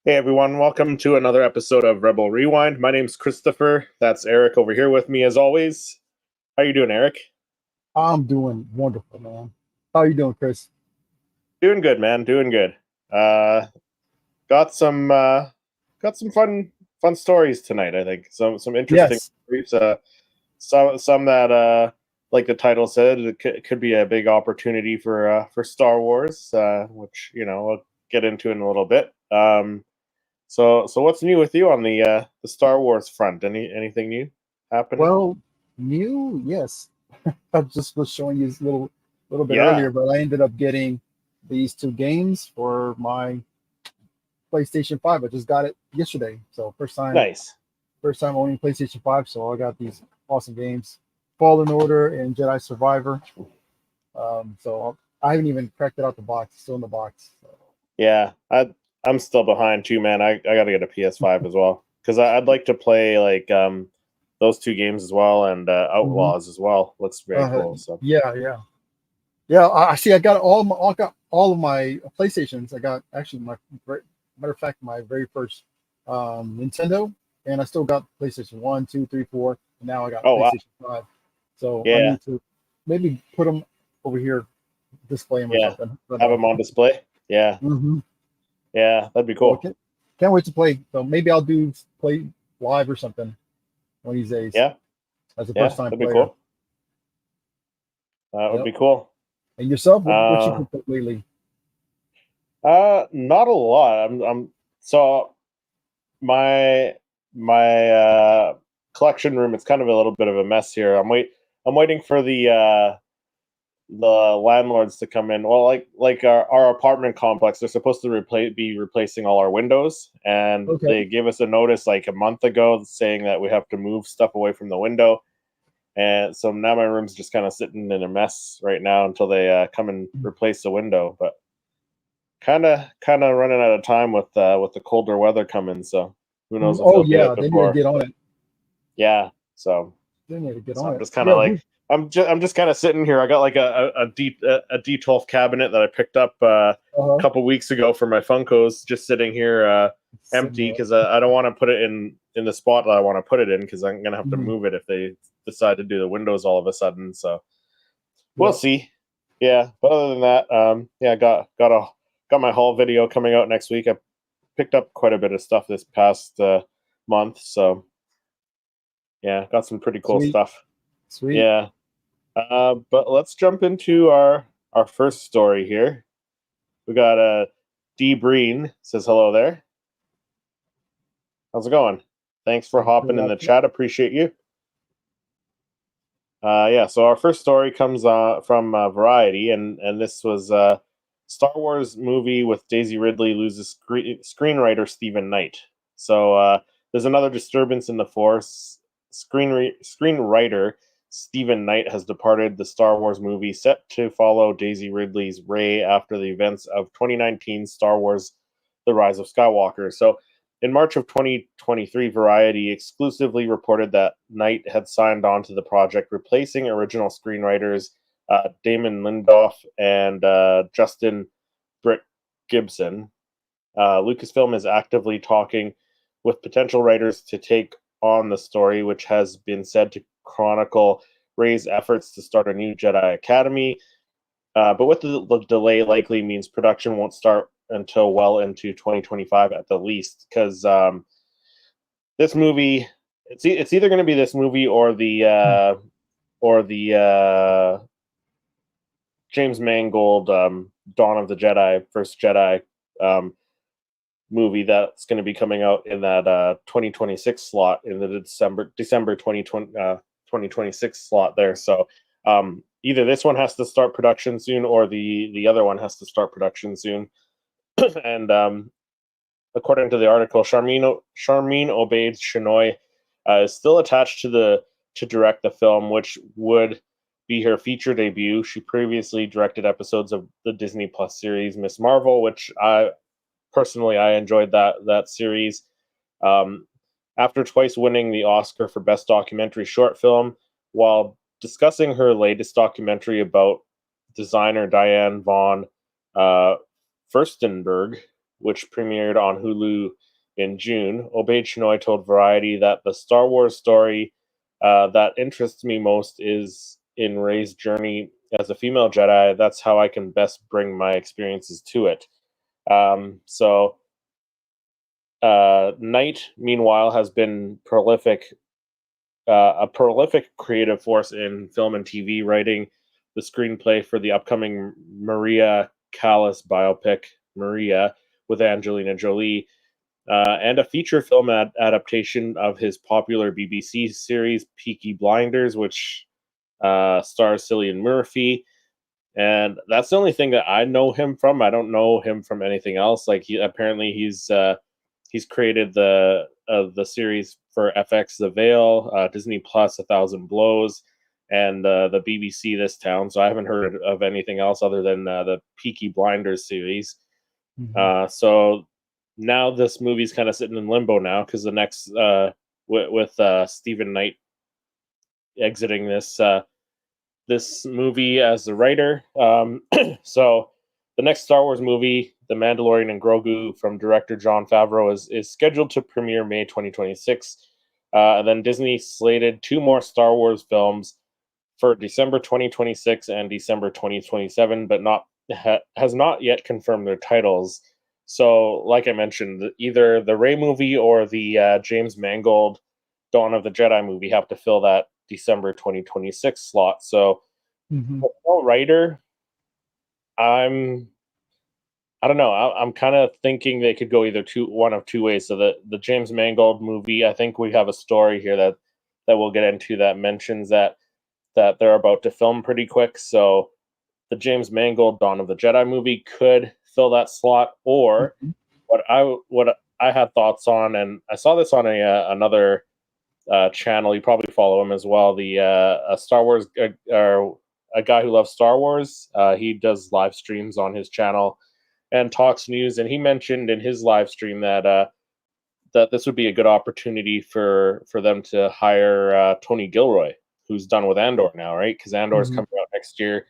Hey everyone, welcome to another episode of Rebel Rewind. My name's Christopher. That's Eric over here with me as always. How you doing, Eric? I'm doing wonderful, man. How you doing, Chris? Doing good, man. Doing good. Uh, got some fun stories tonight. I think some interesting Yes. stories. Some that like the title said, it could be a big opportunity for Star Wars, which we'll get into in a little bit. So what's new with you on the Star Wars front? Anything new happening? Well, new, yes. I just was showing you a little bit Yeah, earlier, but I ended up getting these two games for my PlayStation 5. I just got it yesterday. So nice. first time owning PlayStation 5, so I got these awesome games. Fallen Order and Jedi Survivor. So I haven't even cracked it out the box. It's still in the box. So. Yeah, I'm still behind too, man. I got to get a PS5 as well because I'd like to play like those two games as well and Mhm. Outlaws as well. Looks very cool. So Yeah. Yeah, I see. I got got all of my PlayStations. I got actually matter of fact my very first Nintendo, and I still got PlayStation 1, 2, 3, 4, and now I got oh wow, PlayStation 5. So I yeah, need to maybe put them over here, display them or yeah, something. I don't have know. them on display. Yeah, hmm yeah, that'd be So cool. can't wait to play. So maybe I'll do play live or something one of these days Yeah, as a first yeah, time that'd be player. cool. That would Yep. be cool. And yourself, what you Uh, been playing lately? not a lot. I'm so my collection room. It's kind of a little bit of a mess here. I'm waiting for the landlords to come in. Well, like our apartment complex, they're supposed to be replacing all our windows, and Okay. they gave us a notice like a month ago saying that we have to move stuff away from the window. And so now my room's just kind of sitting in a mess right now until they come and replace the window. But kind of running out of time with the colder weather coming. So who knows if Oh they'll do it yeah, they need to before? get on it. Yeah. So They need to get so on I'm it. just kind Yeah, of like I'm just kind of sitting here. I got like a D12 cabinet that I picked up a uh-huh. couple weeks ago for my Funkos, just sitting here Sitting empty there. because I don't want to put it in the spot that I want to put it in because I'm gonna have to Mhm. move it if they decide to do the windows all of a sudden. So we'll Yep. see. Yeah, but other than that, yeah, got my haul video coming out next week. I picked up quite a bit of stuff this past month, so yeah, got some pretty cool Sweet. stuff. Sweet. Yeah. But let's jump into our first story here. We got D Breen says hello there. How's it going? Thanks for Thanks for hopping in that. the chat. Appreciate you. Yeah. So our first story comes from Variety, and this was Star Wars movie with Daisy Ridley loses screenwriter Stephen Knight. So there's another disturbance in the Force. Screenwriter Stephen Knight has departed the Star Wars movie set to follow Daisy Ridley's Rey after the events of 2019 Star Wars The Rise of Skywalker. So in March of 2023, Variety exclusively reported that Knight had signed on to the project, replacing original screenwriters Damon Lindelof and Justin Britt Gibson. Lucasfilm is actively talking with potential writers to take on the story, which has been said to chronicle Rey's efforts to start a new Jedi Academy. But with the delay, likely means production won't start until well into 2025 at the least, because this movie, it's either going to be this movie or the James Mangold Dawn of the Jedi, First Jedi um, movie that's going to be coming out in that 2026 slot in the December 2026 slot there. So either this one has to start production soon or the other one has to start production soon. And according to the article, Charmin Obaid Chinoy is still attached to direct the film, which would be her feature debut. She previously directed episodes of the Disney Plus series Miss Marvel, which I enjoyed that series. Um, after twice winning the Oscar for Best Documentary Short Film, while discussing her latest documentary about designer Diane von uh, Furstenberg, which premiered on Hulu in June. Obaid Chinoy told Variety that the Star Wars story that interests me most is in Rey's journey as a female Jedi. That's how I can best bring my experiences to it. Knight, meanwhile, has been a prolific creative force in film and TV, writing the screenplay for the upcoming Maria Callas biopic, Maria, with Angelina Jolie, and a feature film adaptation of his popular BBC series Peaky Blinders, which stars Cillian Murphy. And that's the only thing that I know him from. I don't know him from anything else. Like he's created the series for FX, The Veil, Disney Plus, A Thousand Blows, and the BBC This Town. So I haven't heard of anything else other than the Peaky Blinders series. So now this movie's kind of sitting in limbo now because the next with Stephen Knight exiting this movie as the writer. So the next Star Wars movie, The Mandalorian and Grogu, from director Jon Favreau, is scheduled to premiere May 2026. And then Disney slated 2 more Star Wars films for December 2026 and December 2027, but has not yet confirmed their titles. So, like I mentioned, either the Rey movie or the James Mangold Dawn of the Jedi movie have to fill that December 2026 slot. So, writer, I don't know. I'm kind of thinking they could go either one of two ways. So the James Mangold movie, I think we have a story here that we'll get into that mentions that they're about to film pretty quick. So the James Mangold Dawn of the Jedi movie could fill that slot, or what I had thoughts on, and I saw this on another channel. You probably follow him as well. The a Star Wars or a guy who loves Star Wars. He does live streams on his channel and talks news, and he mentioned in his live stream that that this would be a good opportunity for them to hire Tony Gilroy, who's done with Andor now, right? Because Andor's coming out next year.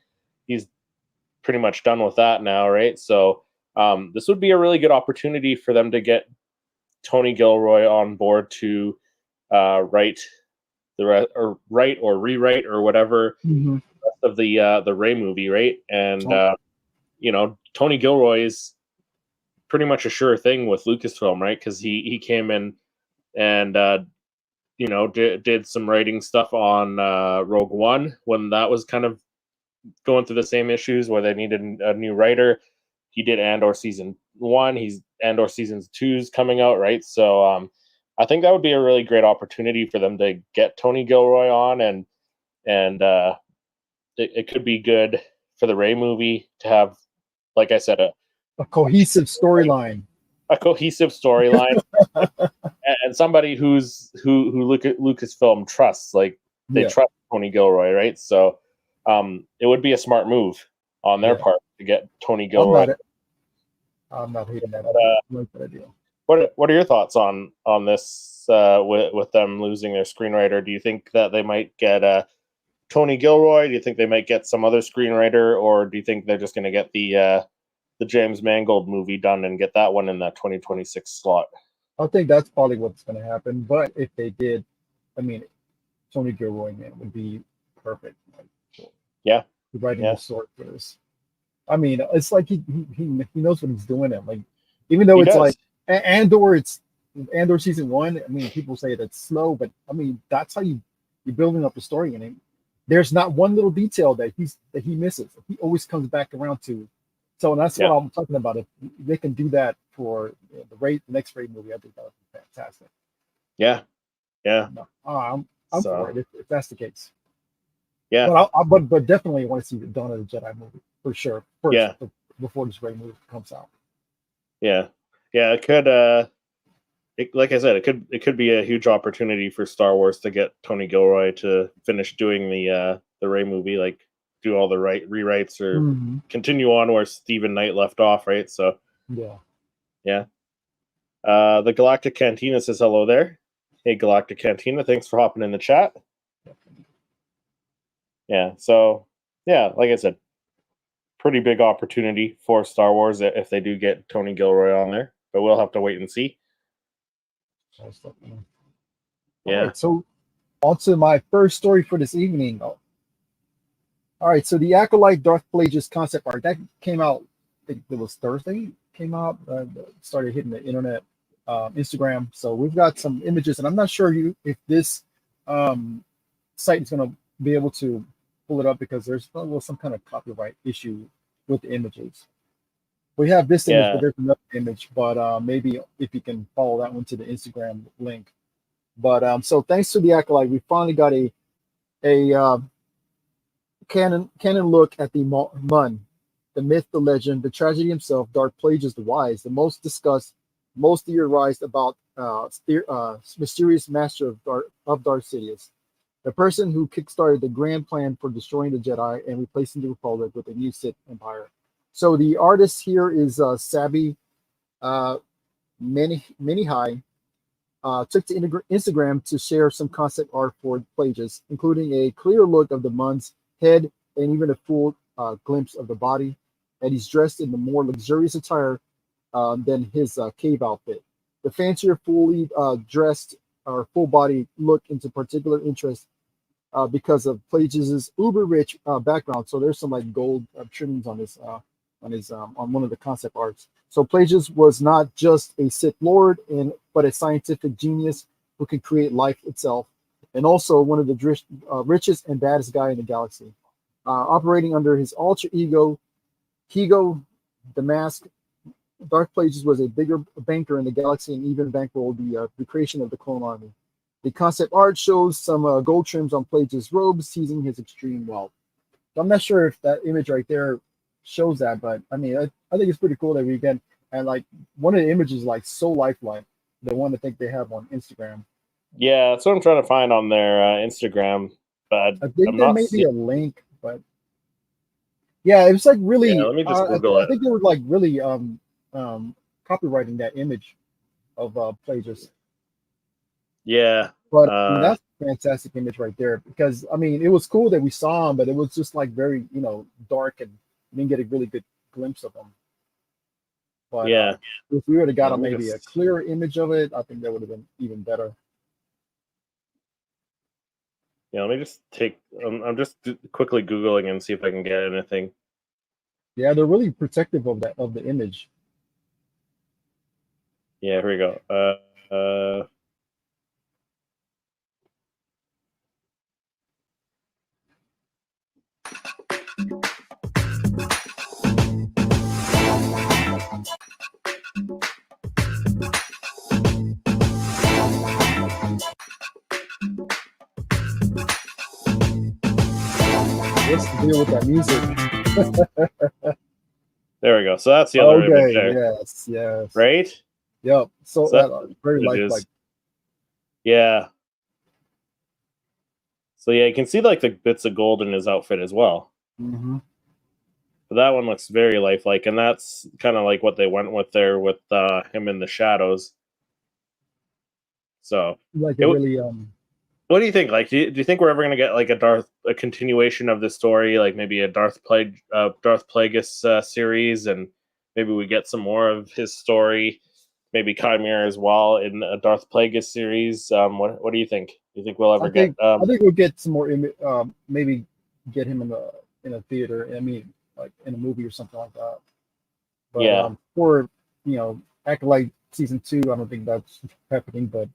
He's pretty much done with that now, right? So this would be a really good opportunity for them to get Tony Gilroy on board to write or rewrite or whatever of the Rey movie, right? And Tony Gilroy is pretty much a sure thing with Lucasfilm, right? Because he came in and did some writing stuff on Rogue One when that was kind of going through the same issues where they needed a new writer. He did Andor season 1. Andor season 2's coming out, right? So I think that would be a really great opportunity for them to get Tony Gilroy on, and it could be good for the Rey movie to have, like I said, a cohesive storyline. A cohesive storyline, and somebody who Lucasfilm trusts, like they trust Tony Gilroy, right? So it would be a smart move on their part to get Tony Gilroy. I'm not hating that. I like that idea. What are your thoughts on this with them losing their screenwriter? Do you think that they might get Tony Gilroy? Do you think they might get some other screenwriter, or do you think they're just going to get the James Mangold movie done and get that one in that 2026 slot? I think that's probably what's going to happen. But if they did, I mean, Tony Gilroy, man, would be perfect. Writing the story for this. I mean, it's like he knows what he's doing. And like, even though it's like Andor season 1. I mean, people say that's slow, but I mean, that's how you're building up a story. And there's not one little detail that he misses. He always comes back around to. So that's what I'm talking about. If they can do that for the next Rey movie, I think that would be fantastic. Yeah. No, I'm for it if that's the case. Yeah. But definitely want to see the Dawn of the Jedi movie for sure. First, before this Rey movie comes out. Yeah. It could. Like I said, it could be a huge opportunity for Star Wars to get Tony Gilroy to finish doing the Rey movie, like do all the rewrites or continue on where Stephen Knight left off, right? So the Galactic Cantina says hello there. Hey, Galactic Cantina, thanks for hopping in the chat. So like I said, pretty big opportunity for Star Wars if they do get Tony Gilroy on there, but we'll have to wait and see. Most definitely. Yeah. All right, so on to my first story for this evening. All right, so the Acolyte Darth Plagueis concept art that came out, I think it was Thursday, came out, started hitting the internet, Instagram. So we've got some images, and I'm not sure if this site is going to be able to pull it up because there's some kind of copyright issue with the images. We have this image, but there's another image, but maybe if you can follow that one to the Instagram link. But so thanks to the Acolyte, we finally got a canon look at the Mun, the myth, the legend, the tragedy himself, Darth Plagueis the Wise, the most discussed, most theorized about mysterious master of Darth Sidious, the person who kickstarted the grand plan for destroying the Jedi and replacing the Republic with a new Sith Empire. So the artist here is Sabi Minihai. Took to Instagram to share some concept art for Plagueis, including a clear look of the Mun's head and even a full glimpse of the body. And he's dressed in the more luxurious attire than his cave outfit. The fancier, fully dressed or full body look into particular interest because of Plagueis' uber rich background. So there's some like gold trimmings on his on one of the concept arts. So Plagueis was not just a Sith Lord, but a scientific genius who could create life itself, and also one of the richest and baddest guy in the galaxy. Operating under his alter ego, Higo the Mask, Darth Plagueis was a bigger banker in the galaxy and even bankrolled the creation of the Clone Army. The concept art shows some gold trims on Plagueis' robes, teasing his extreme wealth. So I'm not sure if that image right there shows that, but I mean, I think it's pretty cool that we get, and like one of the images like so lifelike, the one I think they have on Instagram. Yeah, that's what I'm trying to find on their Instagram, but I think there may be a link, but yeah, it was like really. Yeah, let me just Google I think they were like really copywriting that image of Plagueis. Yeah, but I mean, that's a fantastic image right there, because I mean, it was cool that we saw him, but it was just like very dark, and we didn't get a really good glimpse of him. But yeah, if we would have got maybe a clearer image of it, I think that would have been even better. Yeah, let me just take. I'm just quickly Googling and see if I can get anything. Yeah, they're really protective of the image. Yeah, here we go. What's the deal with that music? There we go. So that's the other image there. Yes. Right? Yep. So that very lifelike. Yeah. So yeah, you can see like the bits of gold in his outfit as well. Mm-hmm. But that one looks very lifelike, and that's kind of like what they went with there with him in the shadows. So like it really what do you think? Like, do you think we're ever going to get like a continuation of this story, like maybe a Darth Plagueis series, and maybe we get some more of his story, maybe Chimera as well in a Darth Plagueis series? What do you think? Do you think we'll ever get? I think we'll get some more. Maybe get him in a theater. I mean, like in a movie or something like that. But yeah. For Acolyte season 2, I don't think that's happening. But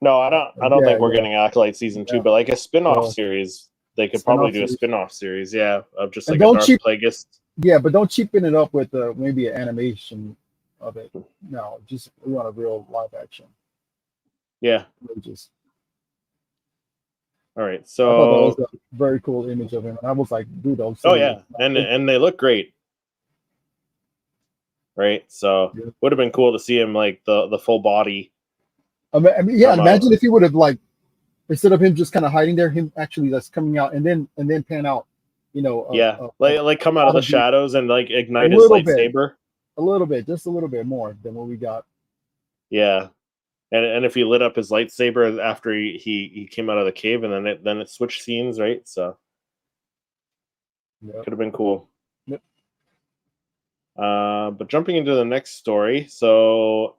no, I don't think we're getting Acolyte season 2, but like a spin-off series, they could probably do a spin-off series, of just like a Darth Plagueis. Yeah, but don't cheapen it up with maybe an animation of it. No, just we want a real live action. Yeah. Just. All right, so I thought that was a very cool image of him, and I was like, dude, oh yeah, and they look great. Right, so would have been cool to see him like the full body. I mean, yeah. Imagine if he would have like, instead of him just kind of hiding there, him actually that's coming out and then pan out, like come out of the shadows and like ignite his lightsaber. A little bit, just a little bit more than what we got. Yeah, and if he lit up his lightsaber after he came out of the cave, and then it switched scenes, right? So could have been cool. Yep. But jumping into the next story, so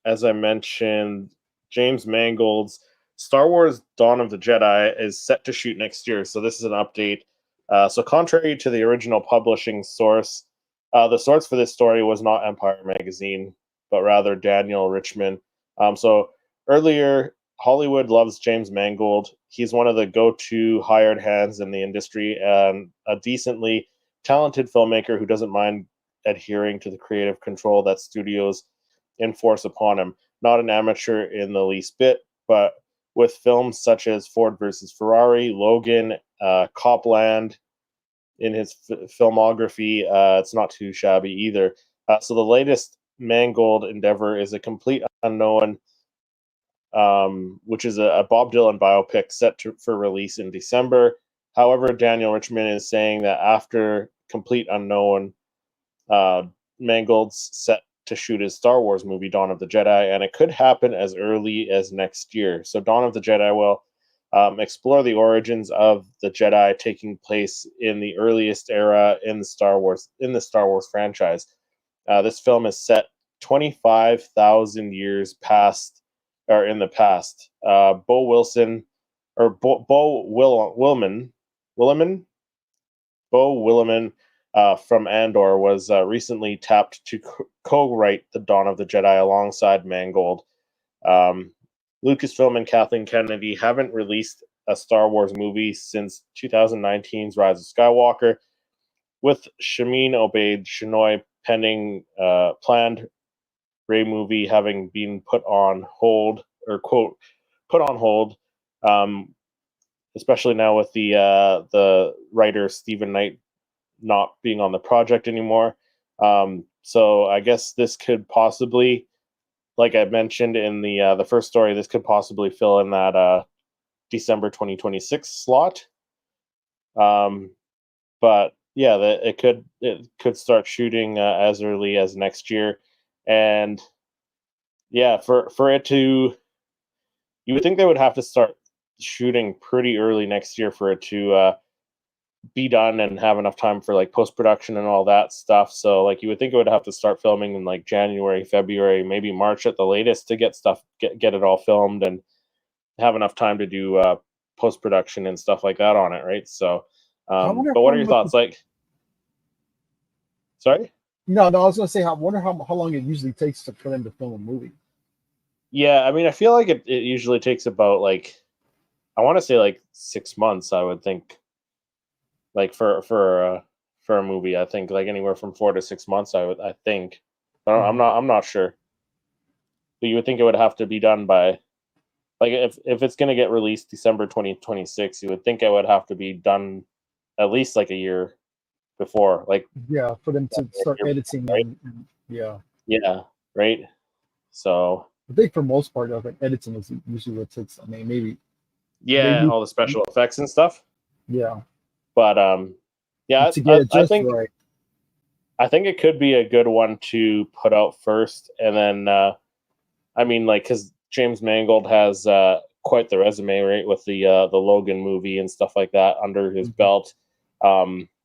as I mentioned, James Mangold's Star Wars Dawn of the Jedi is set to shoot next year. So this is an update. So contrary to the original publishing source, the source for this story was not Empire Magazine, but rather Daniel Richman. So earlier, Hollywood loves James Mangold. He's one of the go-to hired hands in the industry and a decently talented filmmaker who doesn't mind adhering to the creative control that studios enforce upon him. Not an amateur in the least bit, but with films such as Ford versus Ferrari, Logan, Copland in his filmography, it's not too shabby either. So the latest Mangold endeavor is a complete unknown, which is a Bob Dylan biopic set for release in December. However, Daniel Richman is saying that after Complete Unknown, Mangold's set to shoot his Star Wars movie, Dawn of the Jedi, and it could happen as early as next year. So, Dawn of the Jedi will explore the origins of the Jedi taking place in the earliest era in the Star Wars franchise. This film is set 25,000 years past or in the past. Bo Wilson or Bo Williman from Andor was recently tapped to co-write the Dawn of the Jedi alongside Mangold. Lucasfilm and Kathleen Kennedy haven't released a Star Wars movie since 2019's Rise of Skywalker, with Shameen Obaid-Chinoy pending planned Rey movie having been put on hold, or quote, put on hold, especially now with the writer Stephen Knight not being on the project anymore. So I guess this could possibly, like I mentioned in the first story, this could possibly fill in that December 2026 slot. But yeah, it could start shooting as early as next year, and yeah, for it to, you would think they would have to start shooting pretty early next year for it to be done and have enough time for like post production and all that stuff. So like you would think it would have to start filming in like January, February, maybe March at the latest to get it all filmed and have enough time to do post production and stuff like that on it, right? So, but what are your thoughts? Like, sorry? No, I was gonna say, I wonder how long it usually takes for them to film a movie. Yeah, I mean, I feel like it usually takes about like, I want to say like 6 months. I would think, like for a movie, I think like anywhere from 4 to 6 months. I think, but I'm not sure. But you would think it would have to be done by, like if it's gonna get released December 2026, you would think it would have to be done at least like a year before, like yeah, for them to start editing, right? and yeah, right. So I think for most part of it, editing is usually what takes. I mean, maybe all the special effects and stuff. Yeah, But yeah, to get it just think right. I think it could be a good one to put out first, and then I mean, like, because James Mangold has quite the resume, right, with the Logan movie and stuff like that under his belt.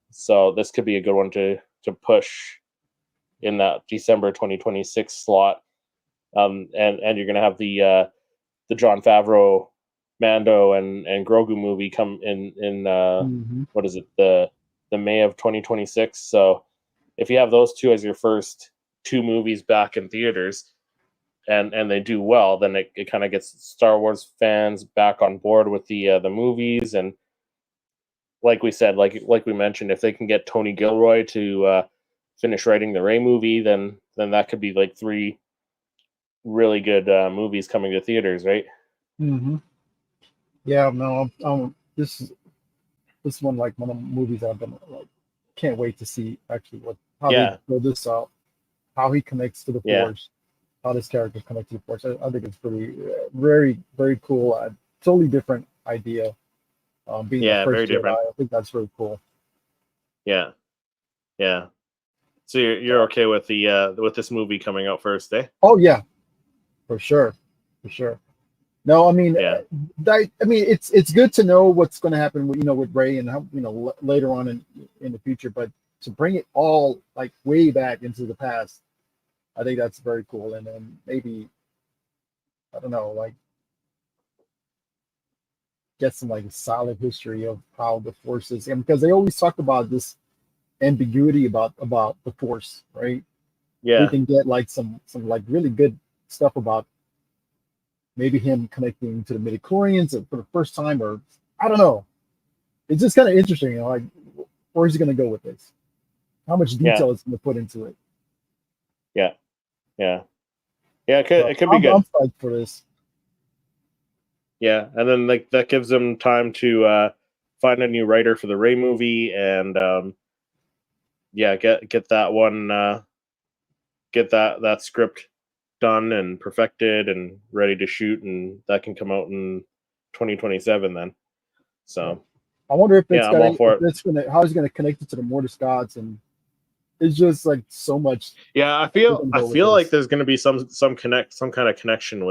So this could be a good one to push in that December 2026 slot. And you're gonna have the Jon Favreau Mando and Grogu movie come in what is it, the May of 2026. So if you have those two as your first two movies back in theaters, and they do well, then it kind of gets Star Wars fans back on board with the movies. And like we said, like we mentioned, if they can get Tony Gilroy to finish writing the Rey movie, then that could be like 3 really good movies coming to theaters, right? Yeah, no, this is one of the movies I've been like, can't wait to see actually how they build this out, how he connects to the Force, how this character connects to the Force. I think it's pretty very, very cool. Totally different idea. Being the first Jedi, different. I think that's really cool. Yeah. So you're okay with the with this movie coming out first, eh? Oh yeah, for sure. No, I mean, it's good to know what's going to happen with Rey and how later on in the future, but to bring it all like way back into the past. I think that's very cool. And then maybe, I don't know, like get some like solid history of how the Force is, and because they always talk about this ambiguity about the Force, right? We Yeah, can get like some like really good stuff about maybe him connecting to the midichlorians for the first time, or I don't know. It's just kind of interesting, you know, like where's he going to go with this? How much yeah, detail is going to put into it? yeah, yeah, yeah. So It could be I'm good. psyched for this. Yeah, and then like that gives them time to find a new writer for the Ray movie, and yeah, get that one, get that script done and perfected and ready to shoot, and that can come out in 2027 then. Yeah. So I wonder if yeah, it's I'm got all any, for if it. it's gonna how he's gonna connect it to the Mortis gods, and it's just like so much Yeah, they're gonna I go with feel like this. there's going to be some kind of connection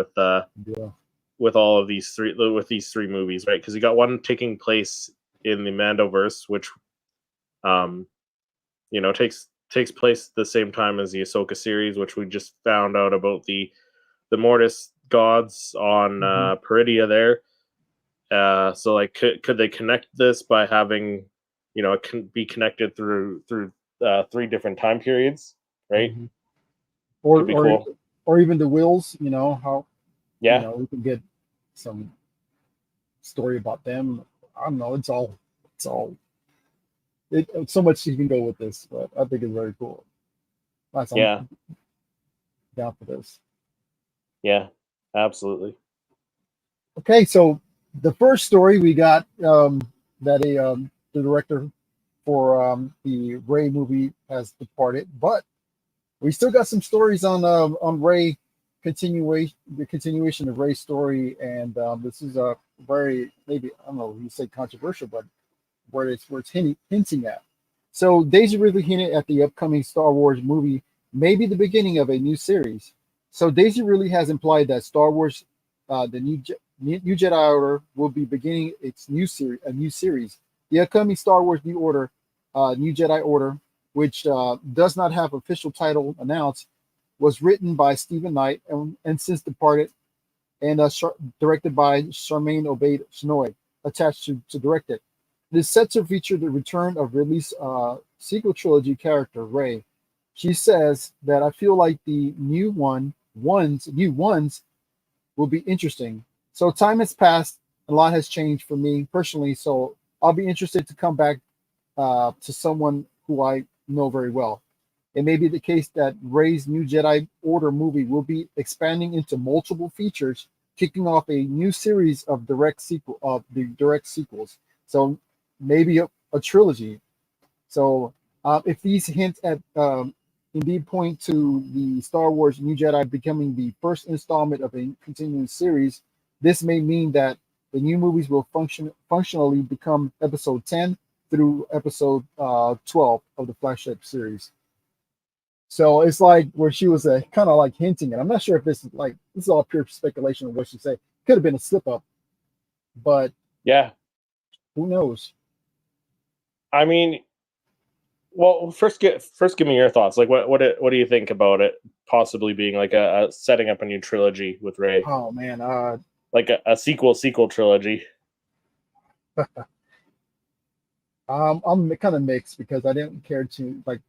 Yeah. with all of these three movies, right? Because you got one taking place in the Mandoverse, which um takes place at the same time as the Ahsoka series, which we just found out about the Mortis gods on Hmm. Peridia there. So like, could they connect this by having, it can be connected through three different time periods, right? Hmm. Could Or be or cool. or even the wills, you know, how Yeah, we can get some story about them. I don't know. It's all so much you can go with this, but I think it's very cool. Nice, I'm yeah, down for this. yeah, absolutely. Okay, so the first story we got that the director for the Ray movie has departed, but we still got some stories on Ray continuation, the continuation of Ray's story, and this is a very maybe I don't know if you say controversial, but where it's hinting at. So Daisy Ridley hinted at the upcoming Star Wars movie may be the beginning of a new series. So Daisy Ridley has implied that Star Wars, the new Jedi Order, will be beginning its new series. The upcoming Star Wars New Order, New Jedi Order, which does not have official title announced, was written by Stephen Knight and since departed, and directed by Charmaine Obaid Chinoy, attached to direct it. It is set to feature the return of release sequel trilogy character Rey. She says that I feel like the new ones will be interesting. So time has passed, a lot has changed for me personally. So I'll be interested to come back to someone who I know very well. It may be the case that Rey's New Jedi Order movie will be expanding into multiple features, kicking off a new series of direct sequels. So maybe a trilogy. So if these hints at indeed point to the Star Wars New Jedi becoming the first installment of a continuing series, this may mean that the new movies will functionally become episode 10 through episode 12 of the flagship series. So it's like where she was kind of like hinting, and I'm not sure if this is all pure speculation of what she said. Could have been a slip up, but Yeah, who knows? I mean, well, first give me your thoughts. Like, what do you think about it possibly being like a setting up a new trilogy with Ray, Oh man, like a sequel trilogy? I'm kind of mixed because I didn't care to like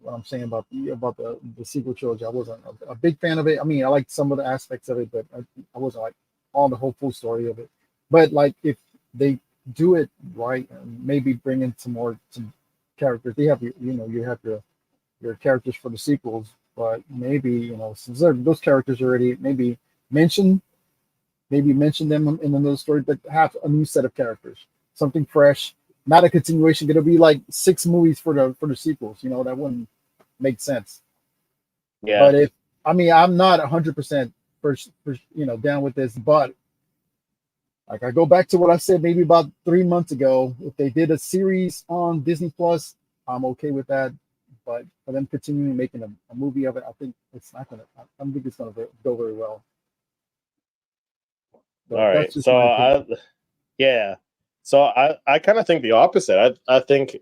what I'm saying about the sequel trilogy. I wasn't a big fan of it. I mean, I liked some of the aspects of it, but I wasn't like on the whole full story of it. But like if they do it right and maybe bring in some characters, they have you have your characters for the sequels, but maybe since those characters already mentioned, maybe mention them in another story, but have a new set of characters, something fresh, not a continuation. It'll be like six movies for the sequels. That wouldn't make sense. Yeah, But if I mean, I'm not 100% for down with this, but like I go back to what I said maybe about 3 months ago. If they did a series on Disney Plus, I'm okay with that. But for them continuing making a movie of it, I think it's not gonna. I don't think it's gonna go very well. all But that's right. just my opinion. Yeah, so I kind of think the opposite. I think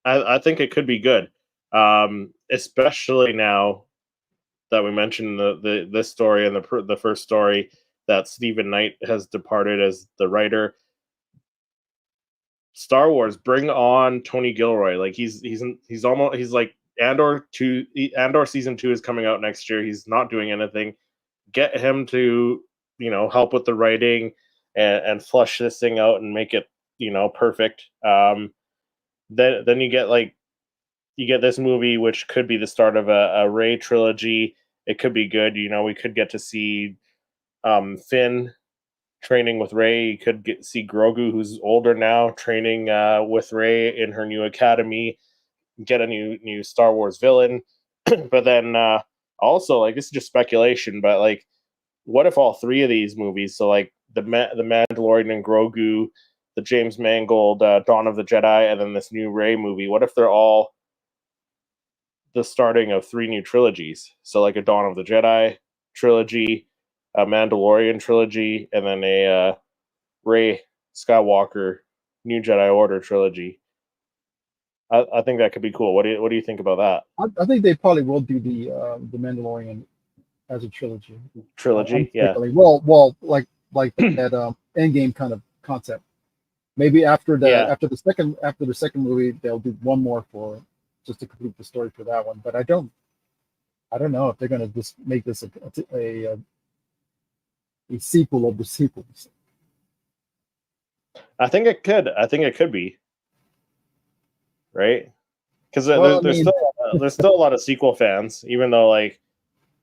I think it could be good, especially now that we mentioned this story and the first story that Stephen Knight has departed as the writer. Star Wars, bring on Tony Gilroy. Like he's almost he's like Andor season 2 is coming out next year. He's not doing anything. Get him to help with the writing and flush this thing out and make it perfect. Then you get this movie, which could be the start of a Rey trilogy. It could be good. We could get to see Finn training with Rey. You could see Grogu, who's older now, training with Rey in her new academy. Get a new Star Wars villain. But then also, like, this is just speculation, but like, what if all three of these movies, so like the Mandalorian and Grogu, the James Mangold Dawn of the Jedi, and then this new Rey movie, what if they're all the starting of three new trilogies? So like a Dawn of the Jedi trilogy, a Mandalorian trilogy, and then a Rey Skywalker New Jedi Order trilogy. I think that could be cool. What do you think about that? I think they probably will do the Mandalorian as a trilogy. Trilogy, yeah. Well, like that Endgame kind of concept. Maybe after the second movie, they'll do one more for just to complete the story for that one. But I don't know if they're gonna just make this a sequel of the sequels. I think it could be, right? Because there's still a lot of sequel fans, even though, like,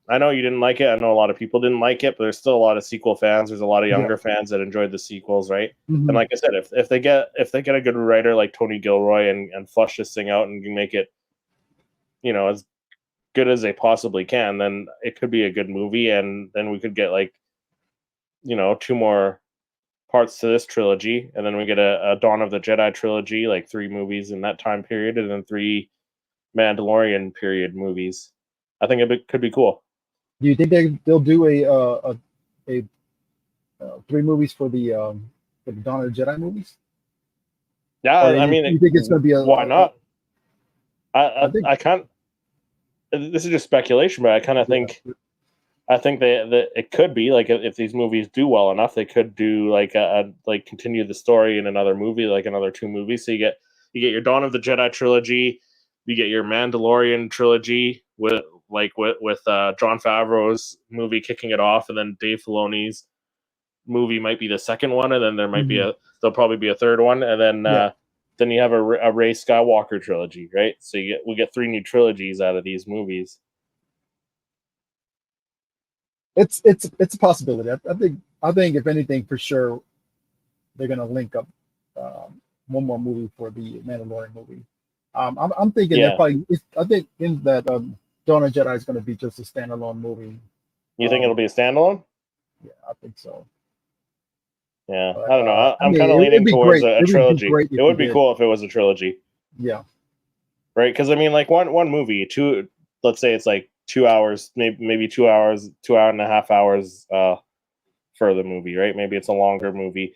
I know you didn't like it. I know a lot of people didn't like it, but there's still a lot of sequel fans. There's a lot of younger fans that enjoyed the sequels, right? Mm-hmm. And like I said, if they get a good writer like Tony Gilroy and flush this thing out and make it, as good as they possibly can, then it could be a good movie, and then we could get like, 2 more parts to this trilogy, and then we get a Dawn of the Jedi trilogy, like 3 movies in that time period, and then 3 Mandalorian period movies. I think it could be cool. Do you think they'll do a 3 movies for the Dawn of the Jedi movies? Yeah, I mean, you think it's going to be why not? I can't. This is just speculation, but I kind of think. I think that it could be like, if these movies do well enough, they could do like like continue the story in another movie, like another 2 movies. So you get your Dawn of the Jedi trilogy, you get your Mandalorian trilogy with Jon Favreau's movie kicking it off, and then Dave Filoni's movie might be the second one, and then there might be there'll probably be a third one, and then you have a Rey Skywalker trilogy, right? So we get 3 new trilogies out of these movies. It's a possibility. I think if anything, for sure, they're gonna link up one more movie for the Mandalorian movie. I'm thinking they're probably. I think in that Dawn of Jedi is going to be just a standalone movie. You think it'll be a standalone? Yeah, I think so. Yeah, I don't know. I'm kind of leaning towards a trilogy. It would be cool if it was a trilogy. Yeah. Right, because I mean, like one movie, let's say it's like 2 hours, maybe 2 hours, 2.5 hours for the movie, right? Maybe it's a longer movie.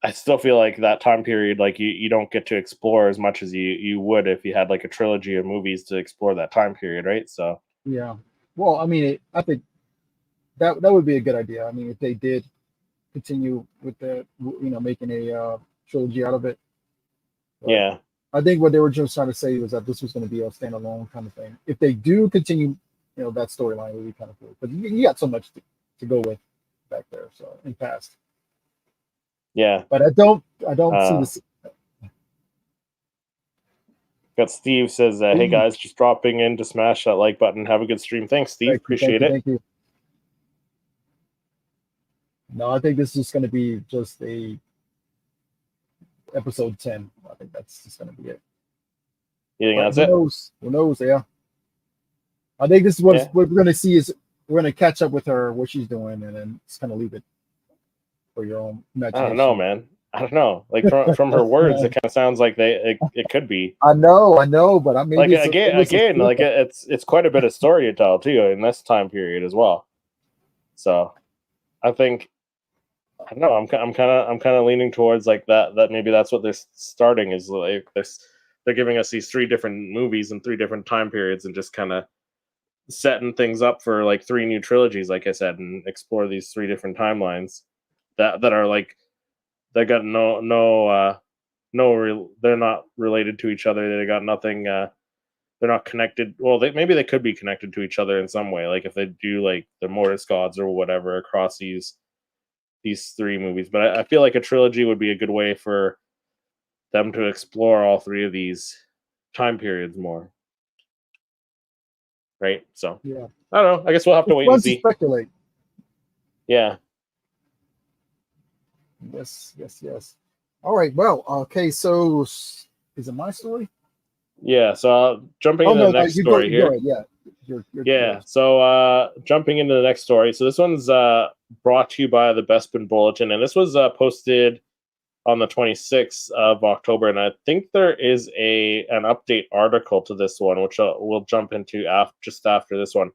I still feel like that time period, like you don't get to explore as much as you would if you had like a trilogy of movies to explore that time period, right? So yeah, well, I mean, I think that would be a good idea. I mean, if they did continue with the, making a trilogy out of it. But yeah, I think what they were just trying to say was that this was going to be a standalone kind of thing. If they do continue, that storyline, it would be kind of cool. But you got so much to go with back there, so in past. Yeah, but I don't see this. Got Steve says, "Hey guys, just dropping in to smash that like button. Have a good stream. Thanks, Steve. Appreciate it. Thank you. No, I think this is going to be just a episode 10. I think that's just going to be it. You think that's it? Who knows? Yeah. I think this is what we're going to see is we're going to catch up with her, what she's doing, and then just kind of leave it for your own imagination. I don't know, man. I don't know. Like from her words, it kind of sounds like it could be. I know, but I mean, like again, like it's quite a bit of story to tell too in this time period as well. So, I think I don't know. I'm kind of leaning towards like that maybe that's what they're starting is like they're giving us these 3 different movies in 3 different time periods, and just kind of setting things up for like 3 new trilogies, like I said, and explore these 3 different timelines that are like they got they're not related to each other. They got nothing. They're not connected. Well, maybe they could be connected to each other in some way, like if they do like the Mortis gods or whatever across these 3 movies. But I feel like a trilogy would be a good way for them to explore all 3 of these time periods more. Right? So Yeah. I don't know. I guess we'll have to It's wait fun and to see. speculate. Yeah. Yes. All right. Well, okay. So, is it my story? Yeah. So jumping Oh into no, the next you go. story You go here. ahead. Yeah. Yeah. Yours. So jumping into the next story. So this one's brought to you by the Bespin Bulletin, and this was posted on the 26th of October, and I think there is an update article to this one, which we'll jump into just after this one.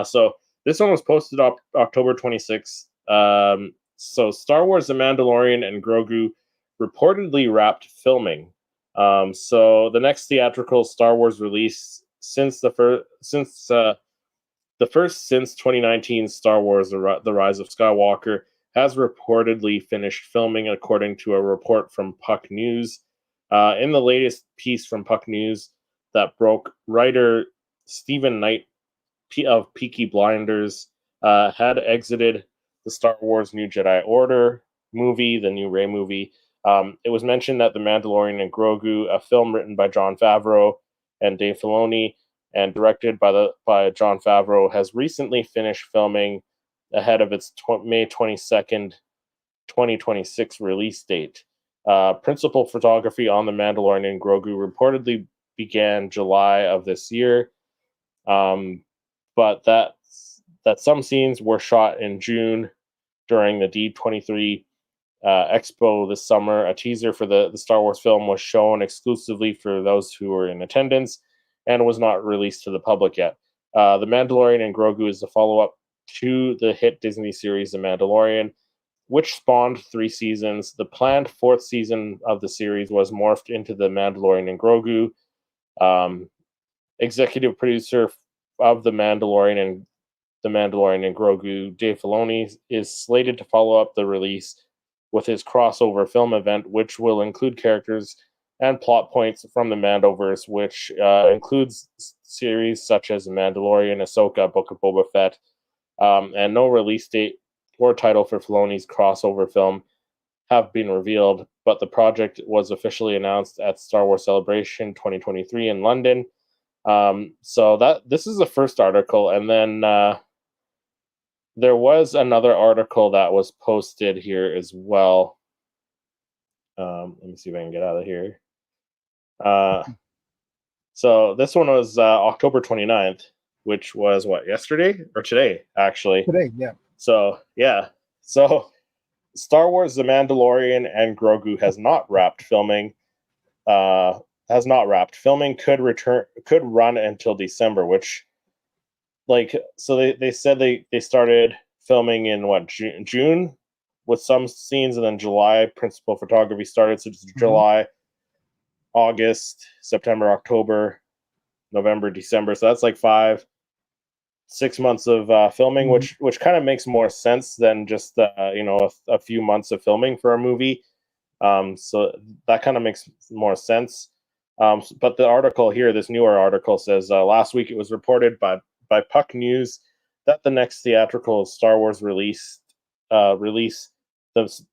So this one was posted up October 26th. So Star Wars: The Mandalorian and Grogu reportedly wrapped filming. So the next theatrical Star Wars release since the first since 2019 Star Wars: The Rise of Skywalker has reportedly finished filming, according to a report from Puck News. In the latest piece from Puck News that broke, writer Stephen Knight of Peaky Blinders had exited the Star Wars New Jedi Order movie, the new Rey movie. It was mentioned that The Mandalorian and Grogu, a film written by Jon Favreau and Dave Filoni and directed by Jon Favreau, has recently finished filming ahead of its May 22nd, 2026 release date. Principal photography on The Mandalorian and Grogu reportedly began July of this year, but that some scenes were shot in June during the D23 Expo this summer. A teaser for the Star Wars film was shown exclusively for those who were in attendance and was not released to the public yet. The Mandalorian and Grogu is the follow-up to the hit Disney series The Mandalorian, which spawned 3 seasons. The planned 4th season of the series was morphed into The Mandalorian and Grogu. Executive producer of The Mandalorian and Grogu, Dave Filoni, is slated to follow up the release with his crossover film event, which will include characters and plot points from the Mandoverse, which includes series such as The Mandalorian, Ahsoka, Book of Boba Fett, and no release date or title for Filoni's crossover film have been revealed, but the project was officially announced at Star Wars Celebration 2023 in London. So this is the first article, and then there was another article that was posted here as well. Let me see if I can get out of here. So this one was October 29th, which was yesterday or today, actually. Today, yeah. So, yeah. So Star Wars: The Mandalorian and Grogu has not wrapped filming. Could run until December, which so they said they started filming in June with some scenes, and then July principal photography started. So it's July, August, September, October, November, December. So that's like 6 months of filming, which kind of makes more sense than just a few months of filming for a movie. So that kind of makes more sense. But the article here, this newer article, says last week it was reported by Puck News that the next theatrical Star Wars release, the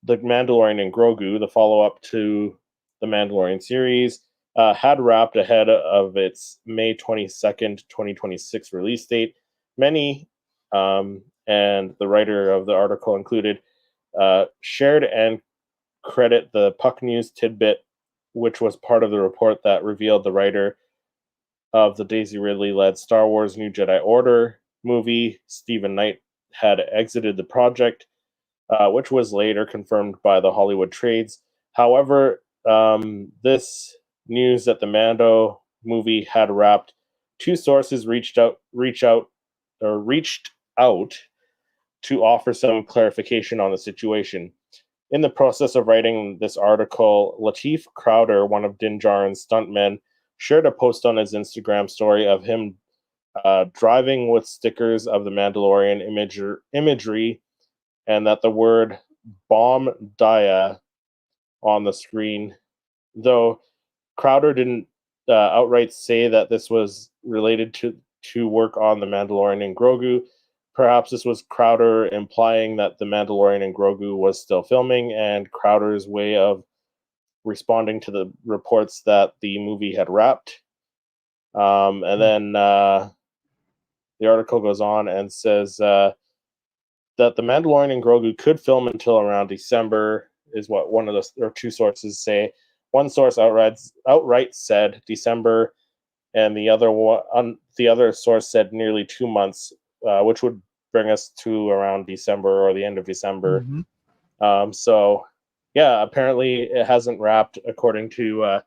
Mandalorian and Grogu, the follow-up to the Mandalorian series, had wrapped ahead of its May 22nd, 2026 release date. Many, and the writer of the article included, shared and credit the Puck News tidbit, which was part of the report that revealed the writer of the Daisy Ridley-led Star Wars New Jedi Order movie, Stephen Knight, had exited the project, which was later confirmed by the Hollywood Trades. However, this news that the Mando movie had wrapped, 2 sources reached out to offer some clarification on the situation. In the process of writing this article, Lateef Crowder, one of Din Djarin's stuntmen, shared a post on his Instagram story of him driving with stickers of the Mandalorian imagery, and that the word "bomb dia" on the screen. Though Crowder didn't outright say that this was related to work on the Mandalorian and Grogu. Perhaps this was Crowder implying that the Mandalorian and Grogu was still filming, and Crowder's way of responding to the reports that the movie had wrapped. And then the article goes on and says that the Mandalorian and Grogu could film until around December, is what one of the or two sources say. One source outright said December, and the other source said nearly 2 months, which would bring us to around December or the end of December. So, yeah, apparently it hasn't wrapped according to a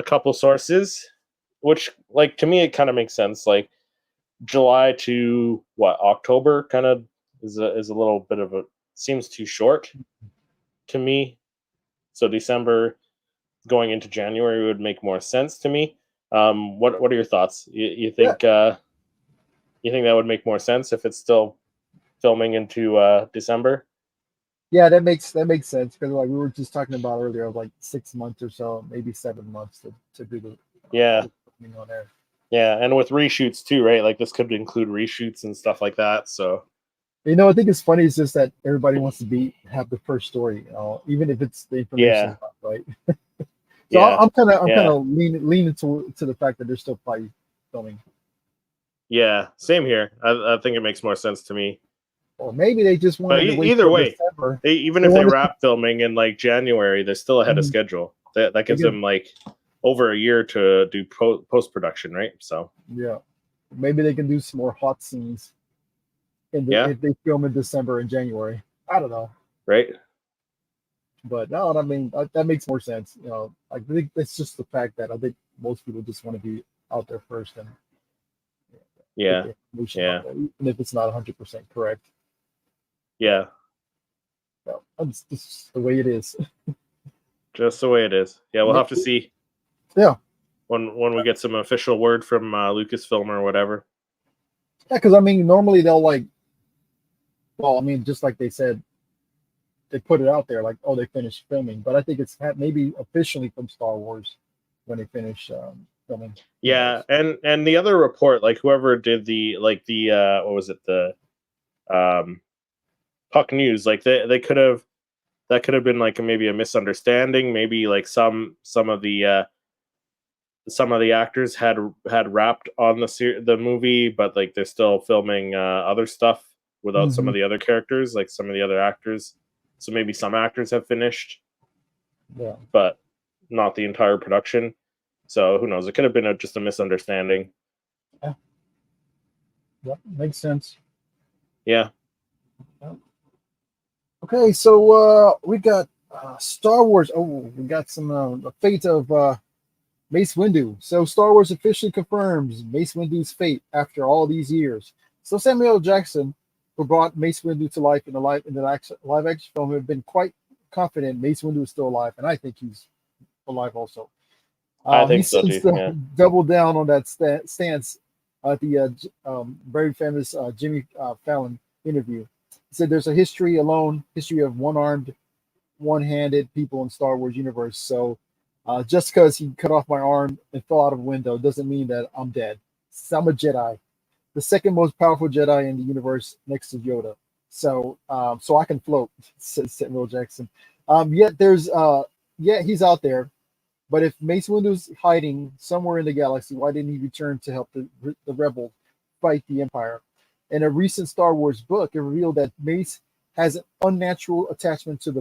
couple sources, which, like, to me, it kind of makes sense. Like, July to October kind of is a little bit of seems too short to me. So December going into January would make more sense to me. What are your thoughts? You think you think that would make more sense if it's still filming into December? Yeah, that makes sense, because like we were just talking about earlier, like 6 months or so, maybe 7 months to do the filming on there. Yeah, and with reshoots too, right? Like this could include reshoots and stuff like that. So I think it's funny. It's just that everybody wants to have the first story, even if it's the information, right? So I'm kind of leaning to the fact that they're still probably filming. Yeah, same here. I think it makes more sense to me. Or maybe they just wanted to wait either way, December. Even if they wrap filming in like January, they're still ahead of schedule. That gives them like over a year to do post production, right? So yeah, maybe they can do some more hot scenes if they film in December and January. I don't know. Right. But no, I mean that makes more sense. I think it's just the fact that I think most people just want to be out there first, and even if it's not 100% correct. Yeah. No, it's just the way it is. Just the way it is. Yeah, we'll have to see. Yeah. When we get some official word from Lucasfilm or whatever. Yeah, because I mean, normally they'll just like they said, they put it out there like, oh, they finished filming. But I think it's maybe officially from Star Wars when they finish filming. Yeah, and the other report, like whoever did the what was it, the Puck News, like they could have, that could have been like maybe a misunderstanding. Maybe like some of the actors had wrapped on the movie, but like they're still filming other stuff without some of the other characters, like some of the other actors. So maybe some actors have finished, but not the entire production. So who knows? It could have been just a misunderstanding. Yeah. Yep, makes sense. Yeah. Okay, so we got Star Wars. Oh, we got some the fate of Mace Windu. So Star Wars officially confirms Mace Windu's fate after all these years. So Samuel Jackson, who brought Mace Windu to life in the live action film, have been quite confident Mace Windu is still alive, and I think he's alive also. I think so too. Yeah. Double down on that stance at the very famous Jimmy Fallon interview. He said there's a history of one-armed, one-handed people in Star Wars universe. So just because he cut off my arm and fell out of a window doesn't mean that I'm dead. So I'm a Jedi, the second most powerful Jedi in the universe next to Yoda. So so I can float, said Samuel Jackson. Yet he's out there. But if Mace Windu's hiding somewhere in the galaxy, why didn't he return to help the rebels fight the Empire? In a recent Star Wars book, it revealed that Mace has an unnatural attachment to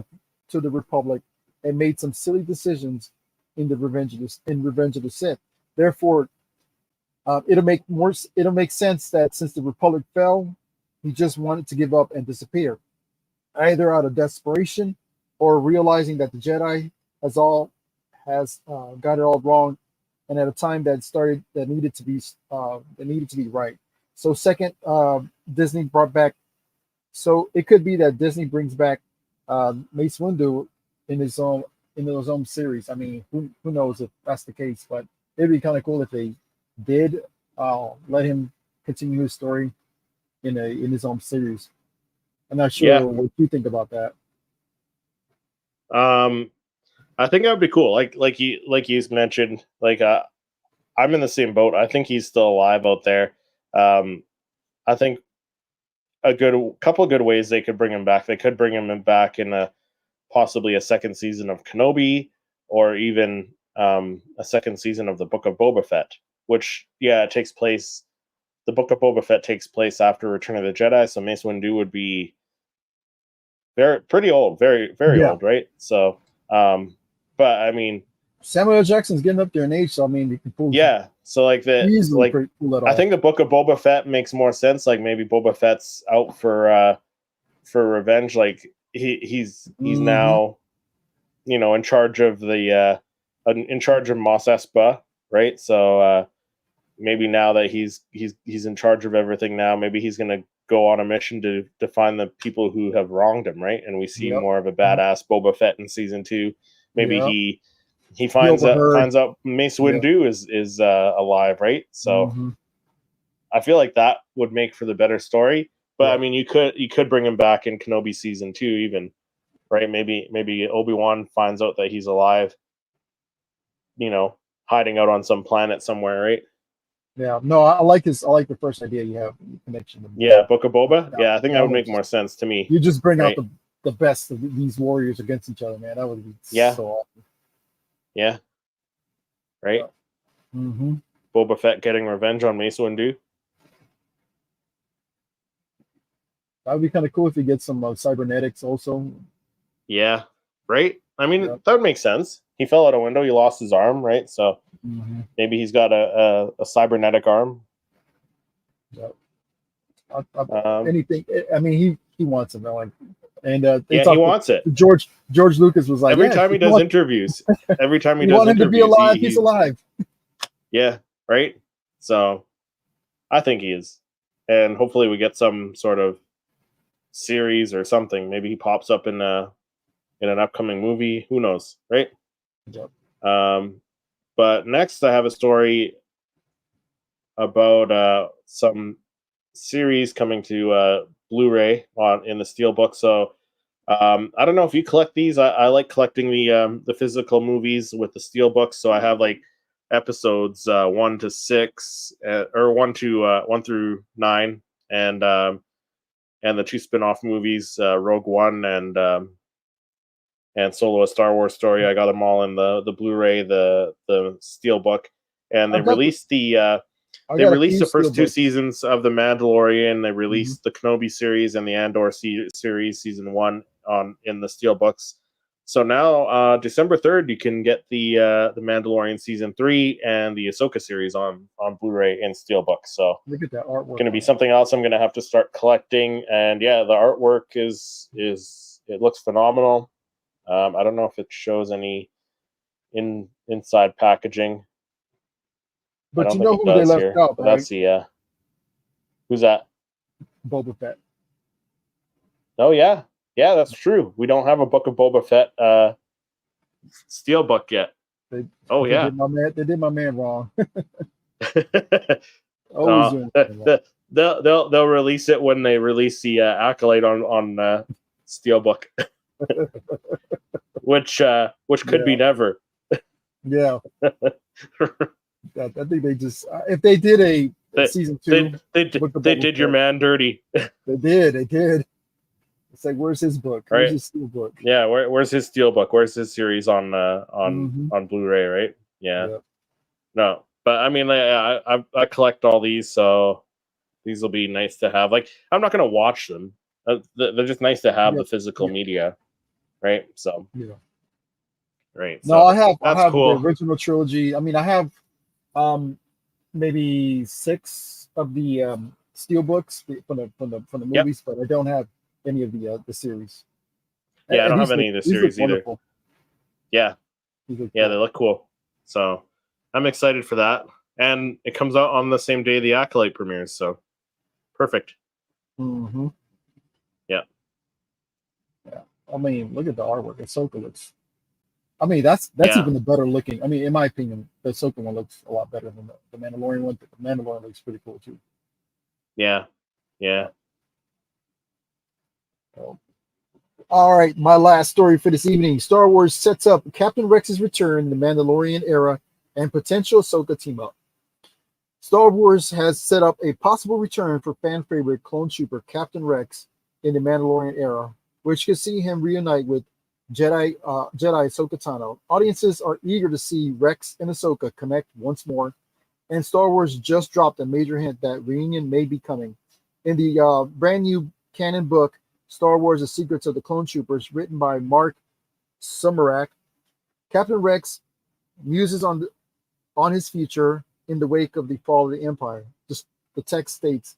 the Republic and made some silly decisions in Revenge of the Sith. Therefore, it'll make sense that since the Republic fell, he just wanted to give up and disappear, either out of desperation or realizing that the Jedi has got it all wrong, and at a time that needed to be right. So second, Disney brought back. So it could be that Disney brings back Mace Windu in his own series. I mean, who knows if that's the case? But it'd be kind of cool if they did let him continue his story in his own series. I'm not Yeah. sure what you think about that. I think that would be cool. Like you mentioned, I'm in the same boat. I think he's still alive out there. I think a couple of good ways they could bring him back. They could bring him back in possibly a second season of Kenobi, or even a second season of the Book of Boba Fett, which it takes place. The Book of Boba Fett takes place after Return of the Jedi, so Mace Windu would be pretty old, very Yeah. old, right? So, but I mean, Samuel L. Jackson's getting up there in age, so I mean, he can pull. Yeah, so Easily pull that I off. think the Book of Boba Fett makes more sense. Like maybe Boba Fett's out for revenge. Like he's now, in charge of in charge of Mos Espa, right? So maybe now that he's in charge of everything now, maybe he's gonna go on a mission to find the people who have wronged him, right? And we see more of a badass Boba Fett in season 2. Maybe he finds out Mace Windu is alive, right? So I feel like that would make for the better story. But I mean, you could bring him back in Kenobi season 2, even, right? Maybe Obi-Wan finds out that he's alive, hiding out on some planet somewhere, right? Yeah, no, I like this. I like the first idea you have, connection. Book of Boba. Yeah, I think that would make more sense to me. You just bring out the best of these warriors against each other, man. That would be so awesome. Yeah. Right? Boba Fett getting revenge on Mace Windu. That would be kind of cool if you get some cybernetics also. Yeah, right? I mean, that would make sense. He fell out a window, he lost his arm, right? So maybe he's got a cybernetic arm. Yep. Anything. I mean, he wants it, like, and he wants it. George Lucas was like, every time he does interviews, every time he does want interviews, him to be alive, he's alive. Yeah, right. So I think he is, and hopefully we get some sort of series or something. Maybe he pops up in an upcoming movie. Who knows, right? Yep. But next I have a story about some series coming to Blu-ray in the Steelbook. So I don't know if you collect these. I like collecting the physical movies with the Steelbook. So I have like episodes 1 to 6, or 1 through 9, and the 2 spin-off movies, Rogue One and Solo: A Star Wars Story. I got them all in the Blu-ray, the Steelbook, and they released the first 2 seasons of The Mandalorian. They released the Kenobi series and the Andor series season 1 in the Steelbooks. So now, December 3rd, you can get the Mandalorian season 3 and the Ahsoka series on Blu-ray and Steelbook. So look at that artwork. Going to be something else I'm going to have to start collecting. And yeah, the artwork is it looks phenomenal. I don't know if it shows any inside packaging. But you know who they left out, right? That's the who's that? Boba Fett. Oh yeah, that's true. We don't have a Book of Boba Fett Steelbook yet. They did my man wrong. They'll release it when they release the Acolyte on Steelbook, which could be never. Yeah. I think they just if they did a season 2, they did your man dirty. They did. It's like, where's his book? Where's his Steelbook? Yeah, where's his Steelbook? Where's his series on Blu-ray? Right? Yeah. No, but I mean, I collect all these, so these will be nice to have. Like, I'm not gonna watch them. They're just nice to have the physical media, right? So right. No, so I have cool. The original trilogy. I mean, I have maybe 6 of the Steelbooks from the movies, but I don't have any of the series. Yeah, I don't have any of the series either. Wonderful. Yeah, they look cool. So I'm excited for that, and it comes out on the same day the Acolyte premieres. So perfect. Yeah. I mean, look at the artwork. Ahsoka looks. I mean, that's Yeah, even the better looking. I mean, in my opinion, the Ahsoka one looks a lot better than the Mandalorian one. But the Mandalorian looks pretty cool too. yeah, yeah. So, all right, my last story for this evening. Star Wars sets up Captain Rex's return in the Mandalorian era and potential Ahsoka team up. Star Wars has set up a possible return for fan favorite clone trooper Captain Rex in the Mandalorian era, which could see him reunite with Jedi Ahsoka Tano. Audiences are eager to see Rex and Ahsoka connect once more, and Star Wars just dropped a major hint that reunion may be coming. In the brand new canon book, Star Wars: The Secrets of the Clone Troopers, written by Mark Sumerak, Captain Rex muses on his future in the wake of the fall of the Empire. The text states,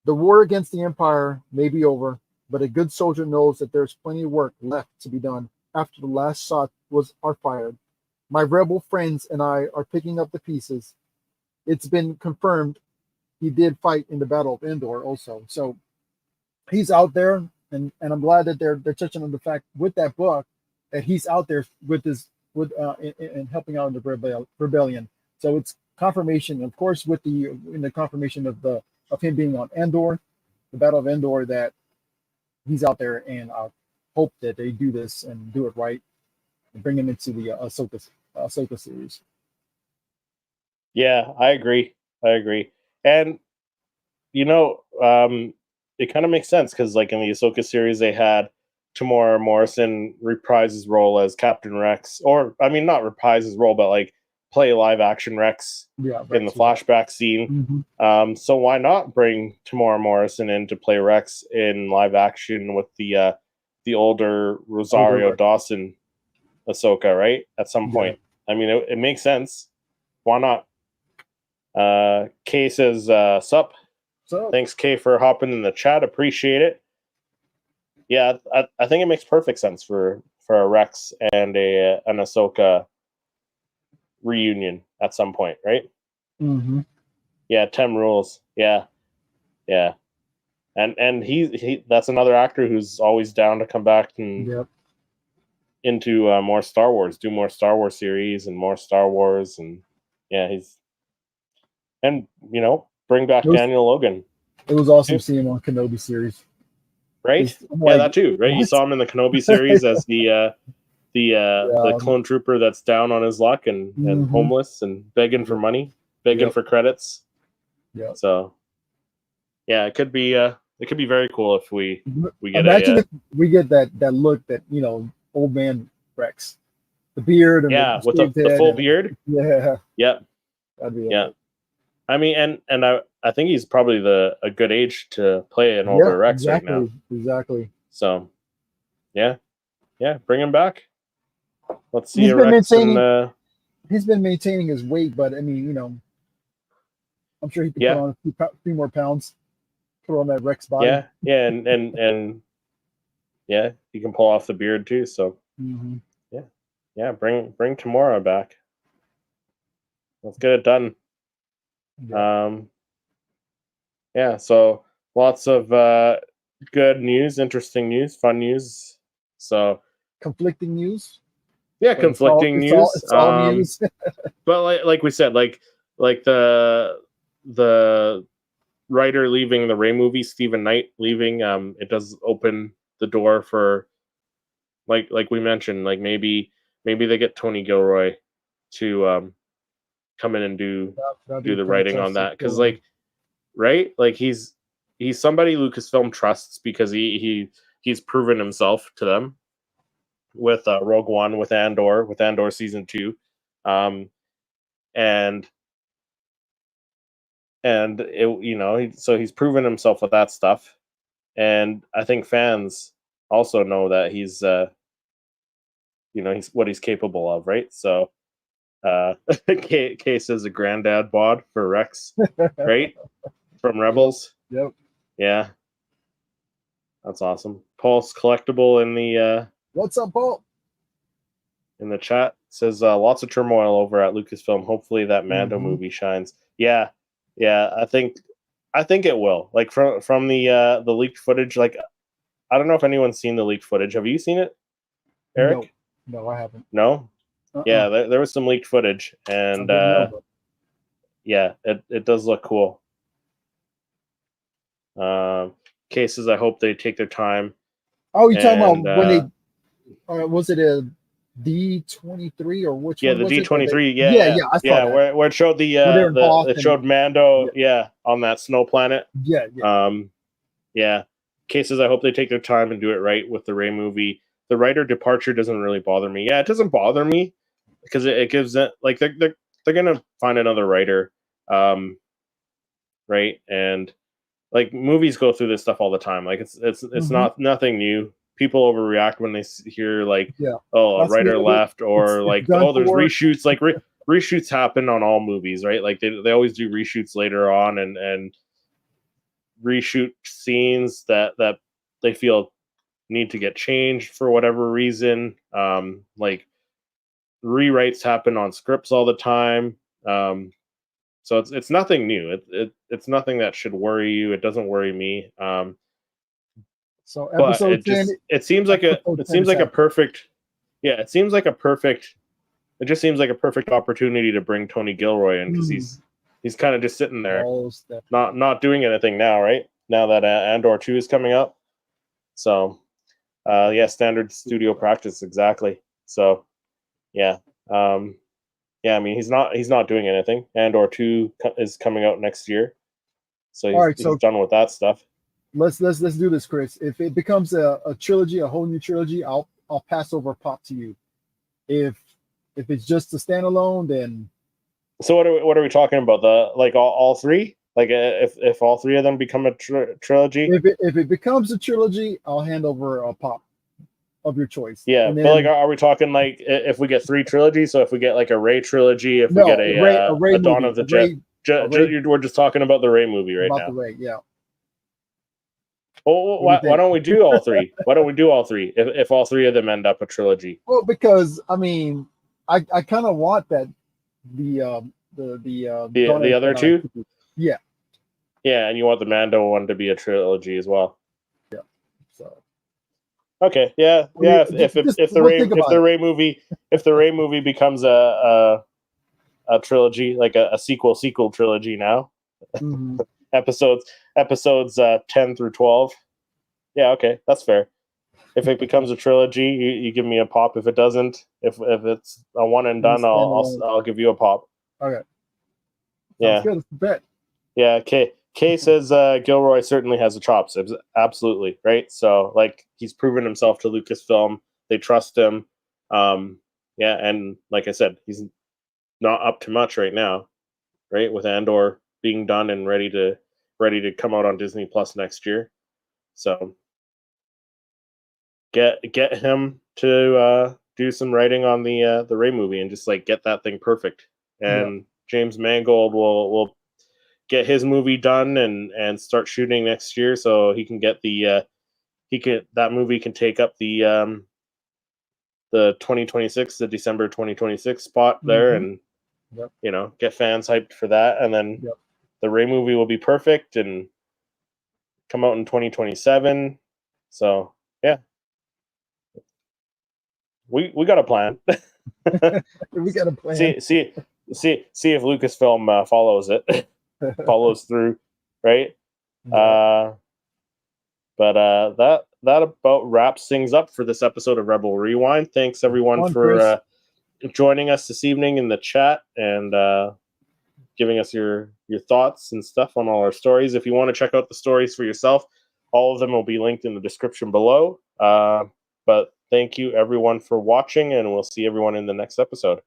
"The war against the Empire may be over, but a good soldier knows that there's plenty of work left to be done after the last shot are fired. My rebel friends and I are picking up the pieces. It's been confirmed he did fight in the Battle of Endor also." So he's out there, and I'm glad that they're touching on the fact with that book that he's out there with his in helping out in the rebellion. So it's confirmation, of course, with the confirmation of him being on Endor, the Battle of Endor, that he's out there, and I hope that they do this and do it right and bring him into the Ahsoka series. Yeah, I agree. And you know, it kind of makes sense because, like in the Ahsoka series, they had Tamora Morrison reprise his role as Captain Rex, or I mean, not reprise his role, but like play live action Rex Yeah, in the Rex, yeah. flashback scene. So why not bring Tamora Morrison in to play Rex in live action with the older Rosario Rex. Dawson Ahsoka, right? At some point, I mean, it makes sense. Why not? Kay says, "Sup." So Thanks, Kay, for hopping in the chat. Appreciate it. Yeah, I think it makes perfect sense for a Rex and an Ahsoka reunion at some point, right? Yeah, 10 rules. Yeah, and he that's another actor who's always down to come back and into more Star Wars, do more Star Wars series and more Star Wars, and yeah, and bring back Daniel Logan. It was awesome seeing him on Kenobi series. Right? Like, that too, right? What? You saw him in the Kenobi series as the clone trooper that's down on his luck and homeless and begging for money, begging for credits. Yeah. So yeah, it could be very cool if we get if we get that look that old man Rex, the beard and with the full beard. Yeah. Yep. That'd be yeah. I mean, and I think he's probably a good age to play an older Rex right now. Exactly. So yeah, bring him back. Let's see he's Rex and he's been maintaining his weight, but I mean, I'm sure he could put on a few more pounds, put on that Rex body. Yeah, and yeah, he can pull off the beard too. So yeah, bring Tamora back. Let's get it done. Yeah, so lots of good news, interesting news, fun news. So conflicting news. Yeah, conflicting news. It's all news. But like we said, like the writer leaving the Rey movie, Stephen Knight leaving, it does open the door for like we mentioned, like maybe they get Tony Gilroy to come in and do the writing on that, because right, like he's somebody Lucasfilm trusts, because he's proven himself to them with Rogue One, with Andor season 2, and it, so he's proven himself with that stuff, and I think fans also know that he's he's what he's capable of, right? So Case is a granddad bod for Rex, right? From Rebels. Yep. Yeah. That's awesome. Paul's Collectible in the what's up, Paul? In the chat says lots of turmoil over at Lucasfilm. Hopefully that Mando movie shines. Yeah. I think it will. Like from the leaked footage. Like, I don't know if anyone's seen the leaked footage. Have you seen it, Eric? No, I haven't. No. Uh-uh. Yeah, there was some leaked footage, and yeah, it does look cool. Cases, I hope they take their time. Oh, you're talking about when they was it a D23 or which one the was D23, it? Yeah, I saw that. Where it showed it showed Mando, on that snow planet. Yeah. Cases, I hope they take their time and do it right with the Rey movie. The writer departure doesn't really bother me. Yeah, it doesn't bother me because it gives it like they're gonna find another writer, right? And like movies go through this stuff all the time. Like it's not nothing new. People overreact when they hear like, oh, a writer left, or like, oh, there's reshoots. Like reshoots happen on all movies, right? Like they always do reshoots later on and reshoot scenes that they feel need to get changed for whatever reason. Like rewrites happen on scripts all the time. So it's nothing new. It's nothing that should worry you. It doesn't worry me. So but it seems like a perfect it seems like a perfect opportunity to bring Tony Gilroy in, because he's kind of just sitting there, not doing anything now, right? Now that Andor 2 is coming up. So standard studio practice, exactly. So I mean, he's not doing anything. Andor 2 is coming out next year, so he's done with that stuff. Let's do this, Chris. If it becomes a trilogy, a whole new trilogy, I'll pass over Pop to you. If it's just a standalone, then. So what are we talking about? All three? Like if all three of them become a trilogy? If it becomes a trilogy, I'll hand over a Pop of your choice. Yeah, then, but like, are we talking like if we get 3 trilogies? So if we get like a Rey trilogy, if we get a Dawn of the Jedi, we're just talking about the Rey movie right now. About the Rey, yeah. Well, why don't we do all 3? Why don't we do all 3 if all 3 of them end up a trilogy? Well, because I mean, I kind of want that the other 2. Yeah, and you want the Mando one to be a trilogy as well. Yeah. So. Okay. Yeah. If the Rey movie becomes a trilogy, like a sequel trilogy now. Mm-hmm. episodes 10 through 12. Yeah, okay, that's fair. If it becomes a trilogy, you give me a Pop. If it doesn't, if it's a one and done, I'll give you a Pop. Okay. Yeah. Good. Bet. Yeah. Kay says Gilroy certainly has the chops. Absolutely, right? So like he's proven himself to Lucasfilm. They trust him. And like I said, he's not up to much right now, right? With Andor being done and ready to come out on Disney Plus next year. So get him to do some writing on the Rey movie and just like get that thing perfect. And James Mangold will get his movie done and start shooting next year, so he can get that movie can take up the 2026, the December 2026 spot there, and get fans hyped for that, and then the Rey movie will be perfect and come out in 2027. So yeah, we got a plan. We got a plan. See if Lucasfilm follows through, right? But that about wraps things up for this episode of Rebel Rewind. Thanks everyone for joining us this evening in the chat and giving us your thoughts and stuff on all our stories. If you want to check out the stories for yourself, all of them will be linked in the description below. But thank you everyone for watching, and we'll see everyone in the next episode.